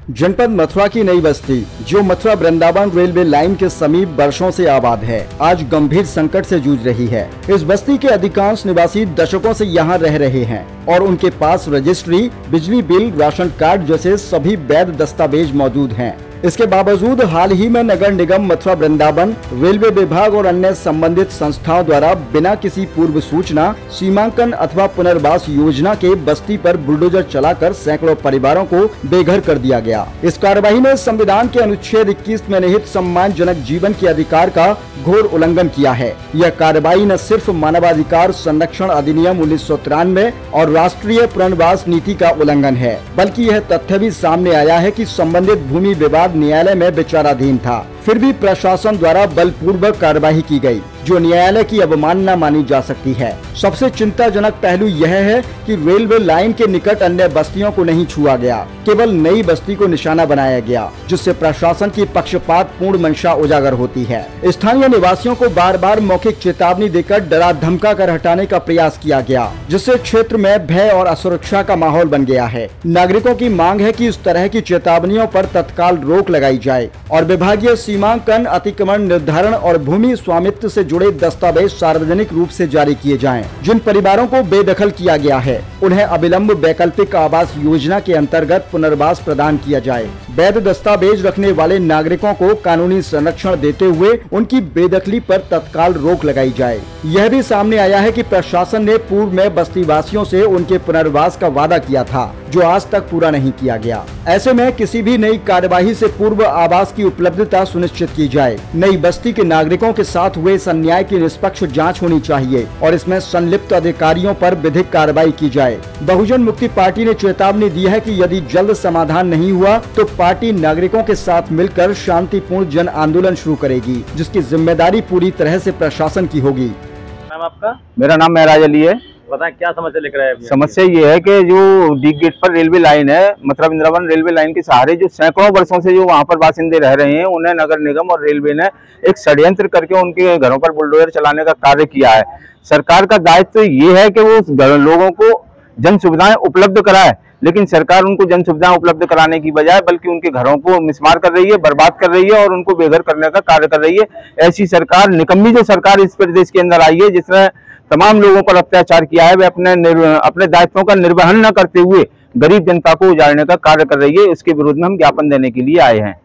जनपद मथुरा की नई बस्ती, जो मथुरा वृंदावन रेलवे लाइन के समीप वर्षों से आबाद है, आज गंभीर संकट से जूझ रही है। इस बस्ती के अधिकांश निवासी दशकों से यहाँ रह रहे हैं और उनके पास रजिस्ट्री, बिजली बिल, राशन कार्ड जैसे सभी वैध दस्तावेज मौजूद हैं। इसके बावजूद हाल ही में नगर निगम मथुरा वृंदावन, रेलवे विभाग और अन्य संबंधित संस्थाओं द्वारा बिना किसी पूर्व सूचना, सीमांकन अथवा पुनर्वास योजना के बस्ती पर बुलडोजर चलाकर सैकड़ों परिवारों को बेघर कर दिया गया। इस कार्यवाही ने संविधान के अनुच्छेद 21 में निहित सम्मानजनक जीवन के अधिकार का घोर उल्लंघन किया है। यह कार्यवाही न सिर्फ मानवाधिकार संरक्षण अधिनियम 1993 और राष्ट्रीय पुनर्वास नीति का उल्लंघन है, बल्कि यह तथ्य भी सामने आया है कि संबंधित भूमि विवाद न्यायालय में विचाराधीन था, फिर भी प्रशासन द्वारा बलपूर्वक कार्यवाही की गई, जो न्यायालय की अवमानना मानी जा सकती है। सबसे चिंताजनक पहलू यह है कि रेलवे लाइन के निकट अन्य बस्तियों को नहीं छुआ गया, केवल नई बस्ती को निशाना बनाया गया, जिससे प्रशासन की पक्षपात पूर्ण मंशा उजागर होती है। स्थानीय निवासियों को बार बार मौखिक चेतावनी देकर डरा धमका कर हटाने का प्रयास किया गया, जिससे क्षेत्र में भय और असुरक्षा का माहौल बन गया है। नागरिकों की मांग है कि इस तरह की चेतावनियों पर तत्काल रोक लगाई जाए और विभागीय सीमांकन, अतिक्रमण निर्धारण और भूमि स्वामित्व से जुड़े दस्तावेज सार्वजनिक रूप से जारी किए जाएं। जिन परिवारों को बेदखल किया गया है, उन्हें अविलंब वैकल्पिक आवास योजना के अंतर्गत पुनर्वास प्रदान किया जाए। वैध दस्तावेज रखने वाले नागरिकों को कानूनी संरक्षण देते हुए उनकी बेदखली पर तत्काल रोक लगाई जाए। यह भी सामने आया है कि प्रशासन ने पूर्व में बस्ती वासियों से उनके पुनर्वास का वादा किया था, जो आज तक पूरा नहीं किया गया। ऐसे में किसी भी नई कार्यवाही से पूर्व आवास की उपलब्धता सुनिश्चित की जाए। नई बस्ती के नागरिकों के साथ हुए इस अन्याय की निष्पक्ष जांच होनी चाहिए और इसमें संलिप्त अधिकारियों पर विधिक कार्रवाई की जाए। बहुजन मुक्ति पार्टी ने चेतावनी दी है कि यदि जल्द समाधान नहीं हुआ तो पार्टी नागरिकों के साथ मिलकर शांतिपूर्ण जन आंदोलन शुरू करेगी, जिसकी जिम्मेदारी पूरी तरह से प्रशासन की होगी। नाम आपका? मेरा नाम महराज अली है। बताएं क्या समस्या लेकर आए? समस्या ये है कि जो डी गेट पर रेलवे लाइन है, मथुरा वृंदावन रेलवे लाइन के सहारे जो सैकड़ों वर्षों से जो वहां पर बासिंदे रह रहे हैं, उन्हें नगर निगम और रेलवे ने एक षड्यंत्र करके उनके घरों पर बुलडोजर चलाने का कार्य किया है। सरकार का दायित्व ये है कि वो लोगों को जन सुविधाएं उपलब्ध कराए, लेकिन सरकार उनको जन सुविधाएं उपलब्ध कराने की बजाय बल्कि उनके घरों को मिसमार कर रही है, बर्बाद कर रही है और उनको बेघर करने का कार्य कर रही है। ऐसी सरकार, निकम्मी जो सरकार इस प्रदेश के अंदर आई है, जिसने तमाम लोगों पर अत्याचार किया है, वे अपने दायित्वों का निर्वहन न करते हुए गरीब जनता को उजाड़ने का कार्य कर रही है। इसके विरोध में हम ज्ञापन देने के लिए आए हैं।